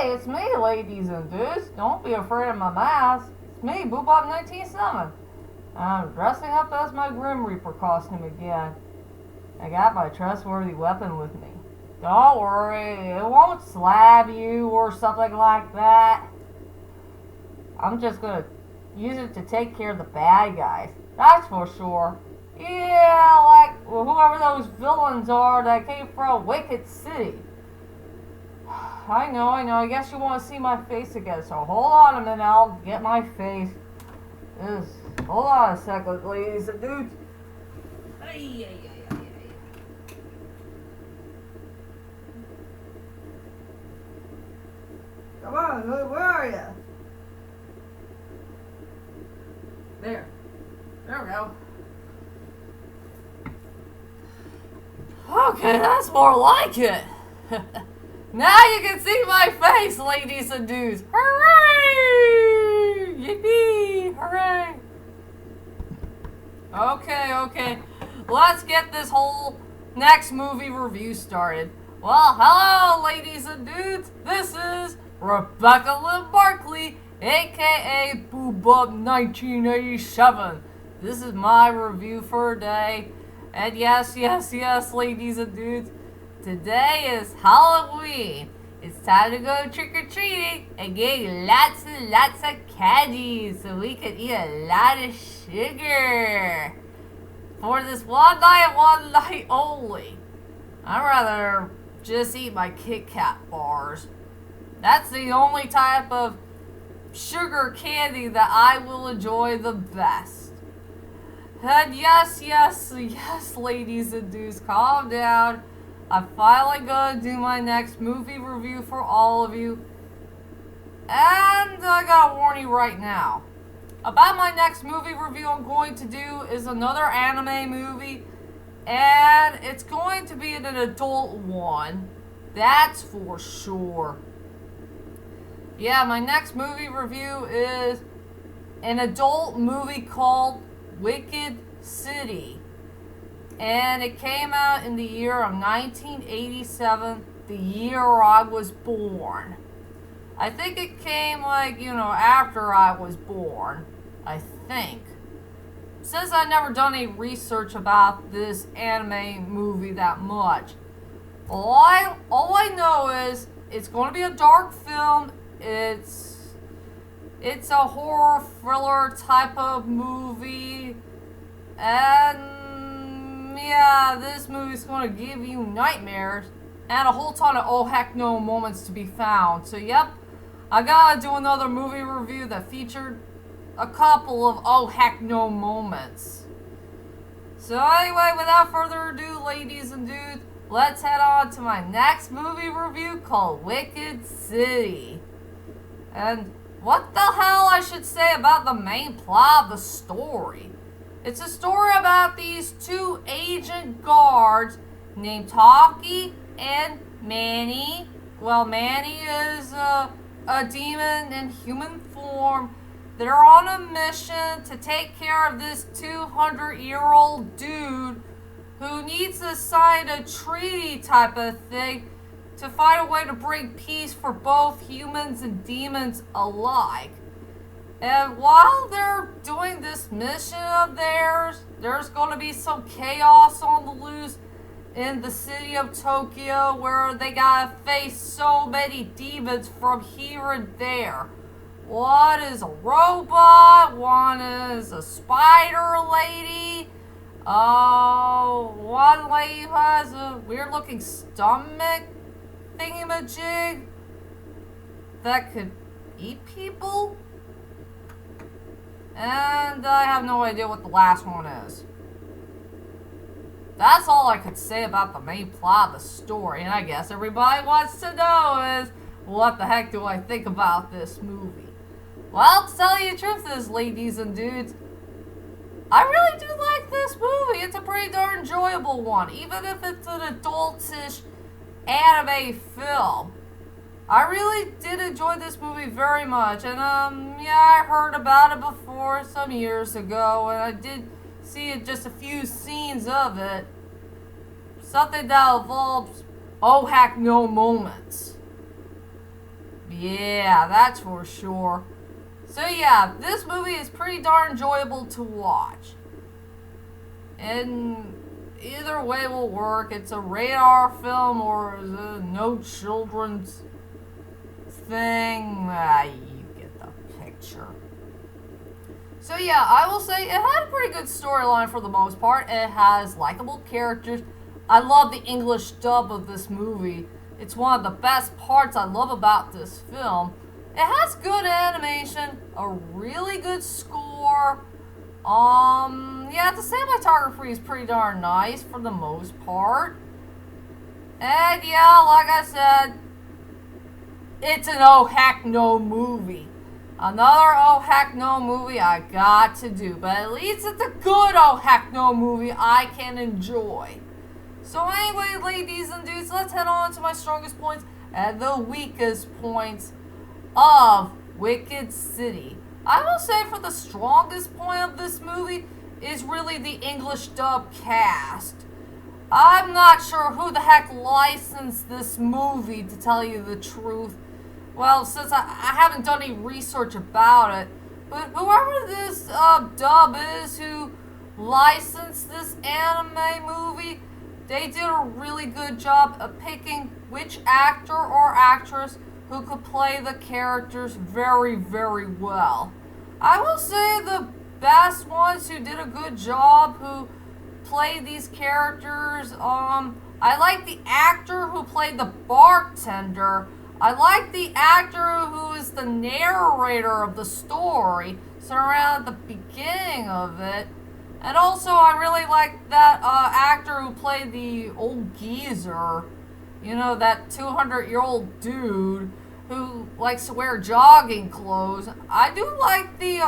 Hey, it's me, ladies and dudes. Don't be afraid of my mask. It's me, Boobop197. I'm dressing up as my Grim Reaper costume again. I got my trustworthy weapon with me. Don't worry, it won't slab you or something like that. I'm just gonna use it to take care of the bad guys. That's for sure. Yeah, like whoever those villains are that came from Wicked City. I know. I guess you want to see my face again, so hold on a minute, I'll get my face. Hold on a second, ladies and dudes. Come on, where are you? There we go. Okay, that's more like it. Now you can see my face, ladies and dudes. Hooray! Yippee! Hooray! Okay. Let's get this whole next movie review started. Well, hello, ladies and dudes. This is Rebecca Lynn Barkley, aka Boobub1987. This is my review for today. And yes, ladies and dudes. Today is Halloween. It's time to go trick-or-treating and get lots and lots of candy so we can eat a lot of sugar. For this one night only. I'd rather just eat my Kit Kat bars. That's the only type of sugar candy that I will enjoy the best. And yes, ladies and dudes, calm down. I'm finally gonna do my next movie review for all of you. And I gotta warn you right now. About my next movie review I'm going to do is another anime movie. And it's going to be an adult one. That's for sure. Yeah, my next movie review is an adult movie called Wicked City. And it came out in the year of 1987, the year I was born. I think it came after I was born. I think. Since I've never done any research about this anime movie that much. All I know is it's going to be a dark film. It's a horror thriller type of movie. And yeah, this movie's going to give you nightmares and a whole ton of oh heck no moments to be found. So yep, I gotta do another movie review that featured a couple of oh heck no moments. So anyway, without further ado, ladies and dudes, let's head on to my next movie review called Wicked City. And what the hell I should say about the main plot of the story? It's a story about these two agent guards named Taki and Manny. Well, Manny is a demon in human form. They're on a mission to take care of this 200-year-old dude who needs to sign a treaty type of thing to find a way to bring peace for both humans and demons alike. And while they're doing this mission of theirs, there's going to be some chaos on the loose in the city of Tokyo where they gotta face so many demons from here and there. One is a robot, one is a spider lady, one lady who has a weird looking stomach thingamajig that could eat people. And I have no idea what the last one is. That's all I could say about the main plot of the story, and I guess everybody wants to know is, what the heck do I think about this movie? Well, to tell you the truth is, ladies and dudes, I really do like this movie. It's a pretty darn enjoyable one, even if it's an adultish anime film. I really did enjoy this movie very much, and I heard about it before some years ago, and I did see just a few scenes of it. Something that involves oh heck no moments. Yeah, that's for sure. So yeah, this movie is pretty darn enjoyable to watch. And either way will work. It's a radar film or is it no children's thing. You get the picture. So yeah, I will say it had a pretty good storyline for the most part. It has likable characters. I love the English dub of this movie. It's one of the best parts I love about this film. It has good animation, a really good score. Yeah, the cinematography is pretty darn nice for the most part. And yeah, like I said, it's an oh heck no movie. Another oh heck no movie I got to do, but at least it's a good oh heck no movie I can enjoy. So anyway, ladies and dudes, let's head on to my strongest points and the weakest points of Wicked City. I will say for the strongest point of this movie is really the English dub cast. I'm not sure who the heck licensed this movie, to tell you the truth. Well, since I haven't done any research about it, but whoever this dub is who licensed this anime movie, they did a really good job of picking which actor or actress who could play the characters very, very well. I will say the best ones who did a good job who played these characters, I like the actor who played the bartender. I like the actor who is the narrator of the story, so around the beginning of it. And also, I really like that actor who played the old geezer. You know, that 200-year-old dude who likes to wear jogging clothes. I do like the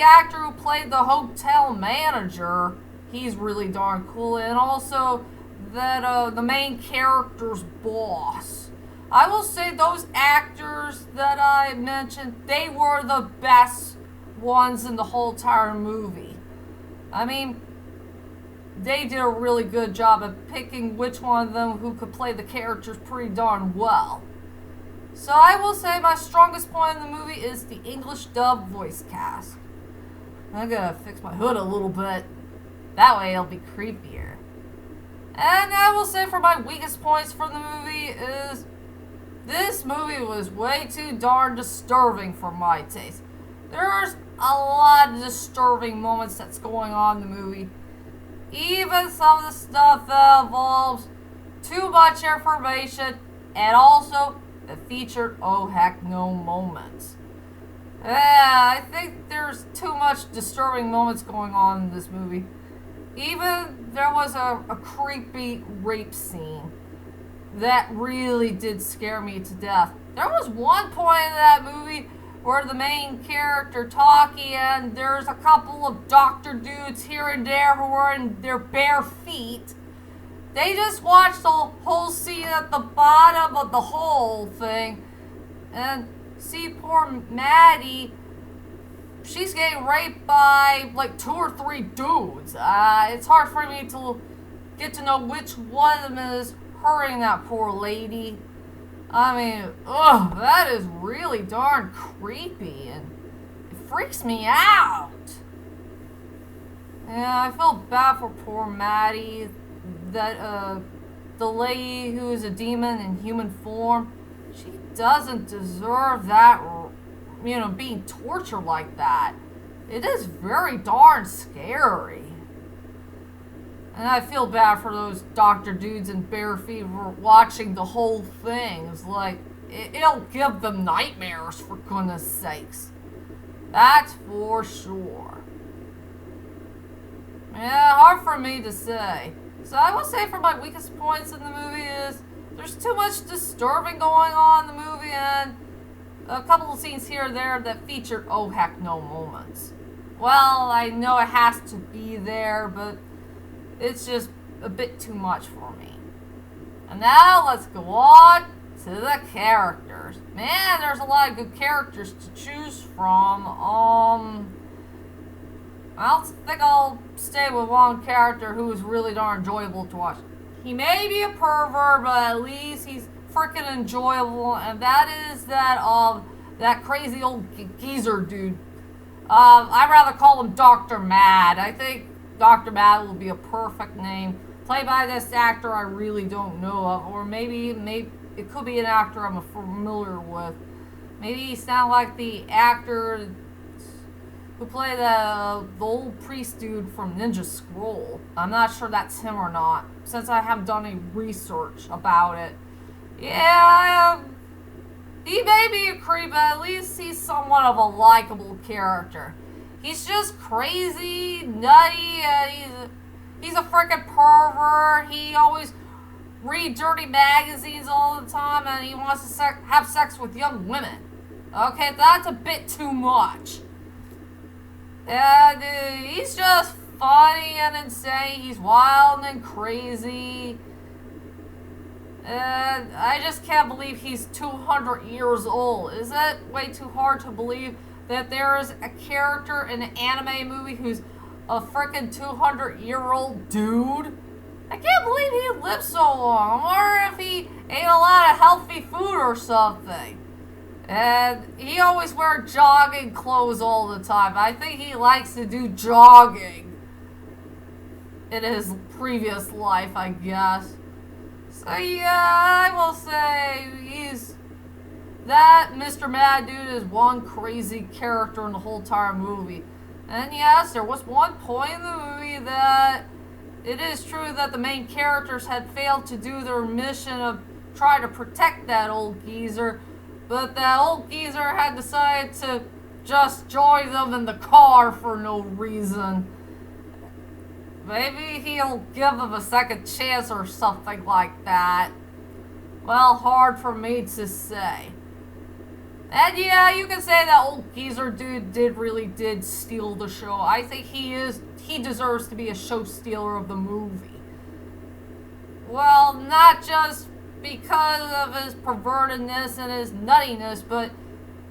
actor who played the hotel manager. He's really darn cool. And also that the main character's boss. I will say those actors that I mentioned, they were the best ones in the whole entire movie. I mean, they did a really good job of picking which one of them who could play the characters pretty darn well. So I will say my strongest point in the movie is the English dub voice cast. I'm gonna fix my hood a little bit. That way it'll be creepier. And I will say for my weakest points for the movie is this movie was way too darn disturbing for my taste. There's a lot of disturbing moments that's going on in the movie. Even some of the stuff that involves too much information and also the featured oh heck no moments. Yeah, I think there's too much disturbing moments going on in this movie. Even there was a creepy rape scene that really did scare me to death. There was one point in that movie where the main character talking and there's a couple of doctor dudes here and there who are in their bare feet. They just watched the whole scene at the bottom of the whole thing and see poor Maddie, she's getting raped by like 2 or 3 dudes. It's hard for me to get to know which one of them is hurting that poor lady. I mean, ugh, that is really darn creepy and it freaks me out. Yeah, I feel bad for poor Maddie, that the lady who is a demon in human form. She doesn't deserve that, you know, being tortured like that. It is very darn scary. And I feel bad for those doctor dudes in bare feet for watching the whole thing. It's like, it'll give them nightmares, for goodness sakes. That's for sure. Yeah, hard for me to say. So I will say for my weakest points in the movie is there's too much disturbing going on in the movie and a couple of scenes here and there that featured oh heck no moments. Well, I know it has to be there, but it's just a bit too much for me. And now let's go on to the characters. Man, there's a lot of good characters to choose from. I think I'll stay with one character who is really darn enjoyable to watch. He may be a pervert, but at least he's freaking enjoyable, and that is that crazy old geezer dude. I'd rather call him Dr. Mad. I think Dr. Mad will be a perfect name. Played by this actor I really don't know of, or maybe it could be an actor I'm familiar with. Maybe he sounds like the actor who played the old priest dude from Ninja Scroll. I'm not sure that's him or not, since I haven't done any research about it. Yeah, he may be a creep, but at least he's somewhat of a likable character. He's just crazy, nutty, and he's a freaking pervert. He always reads dirty magazines all the time, and he wants to have sex with young women. Okay, that's a bit too much. And he's just funny and insane. He's wild and crazy. And I just can't believe he's 200 years old. Is that way too hard to believe that there is a character in an anime movie who's a freaking 200-year-old dude? I can't believe he lived so long. I wonder if he ate a lot of healthy food or something. And he always wears jogging clothes all the time. I think he likes to do jogging in his previous life, I guess. So yeah, I will say that Mr. Mad Dude is one crazy character in the whole entire movie. And yes, there was one point in the movie that it is true that the main characters had failed to do their mission of trying to protect that old geezer. But that old geezer had decided to just join them in the car for no reason. Maybe he'll give them a second chance or something like that. Well, hard for me to say. And yeah, you can say that old geezer dude really did steal the show. I think he deserves to be a show stealer of the movie. Well, not just because of his pervertedness and his nuttiness, but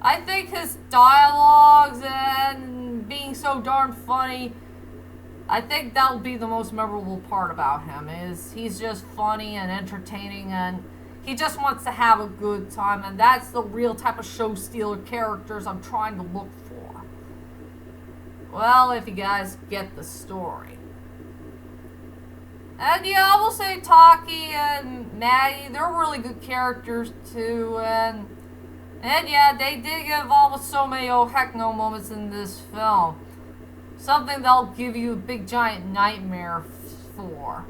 I think his dialogues and being so darn funny, I think that'll be the most memorable part about him, is he's just funny and entertaining, and he just wants to have a good time, and that's the real type of show stealer characters I'm trying to look for. Well, if you guys get the story. And yeah, I will say Taki and Maddie, they're really good characters too, and yeah, they did get involved with so many oh heck no moments in this film. Something that'll give you a big giant nightmare for.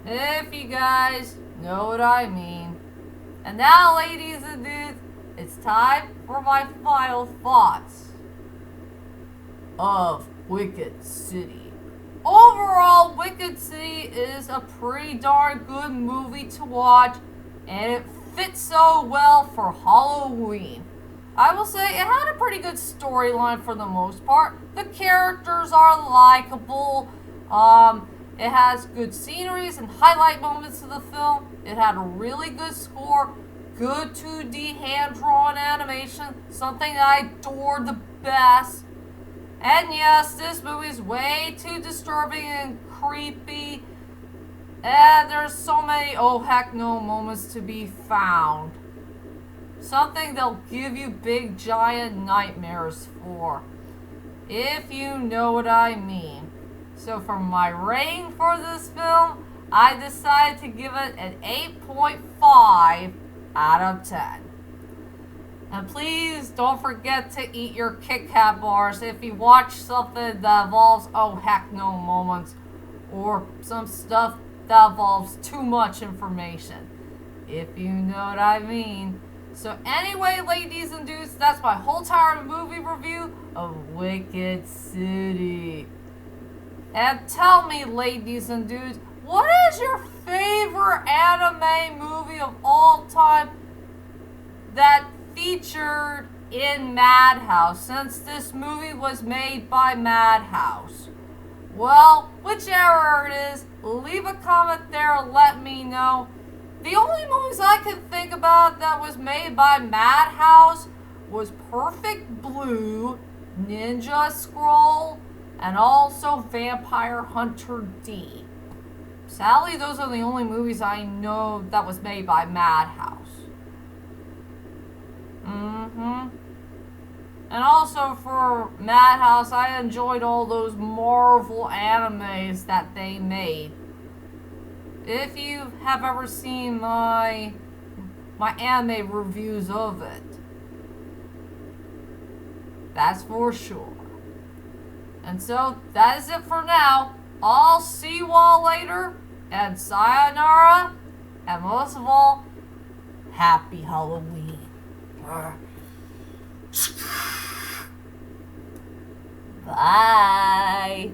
If you guys know what I mean. And now, ladies and dudes, it's time for my final thoughts of Wicked City. Overall, Wicked City is a pretty darn good movie to watch, and it fits so well for Halloween. I will say it had a pretty good storyline for the most part. The characters are likable. It has good sceneries and highlight moments of the film. It had a really good score, good 2D hand-drawn animation, something that I adored the best. And yes, this movie is way too disturbing and creepy. And there's so many oh heck no moments to be found. Something they'll give you big giant nightmares for, if you know what I mean. So for my rating for this film, I decided to give it an 8.5 out of 10. And please don't forget to eat your Kit Kat bars if you watch something that involves oh heck no moments, or some stuff that involves too much information, if you know what I mean. So anyway, ladies and dudes, that's my whole entire movie review of Wicked City. And tell me, ladies and dudes, what is your favorite anime movie of all time that featured in Madhouse, since this movie was made by Madhouse? Well, whichever it is, leave a comment there and let me know. The only movies I can think about that was made by Madhouse was Perfect Blue, Ninja Scroll, and also Vampire Hunter D. Sadly, those are the only movies I know that was made by Madhouse. And also for Madhouse, I enjoyed all those Marvel animes that they made. If you have ever seen my anime reviews of it, that's for sure. And so, that is it for now. I'll see you all later, and sayonara, and most of all, happy Halloween. Bye.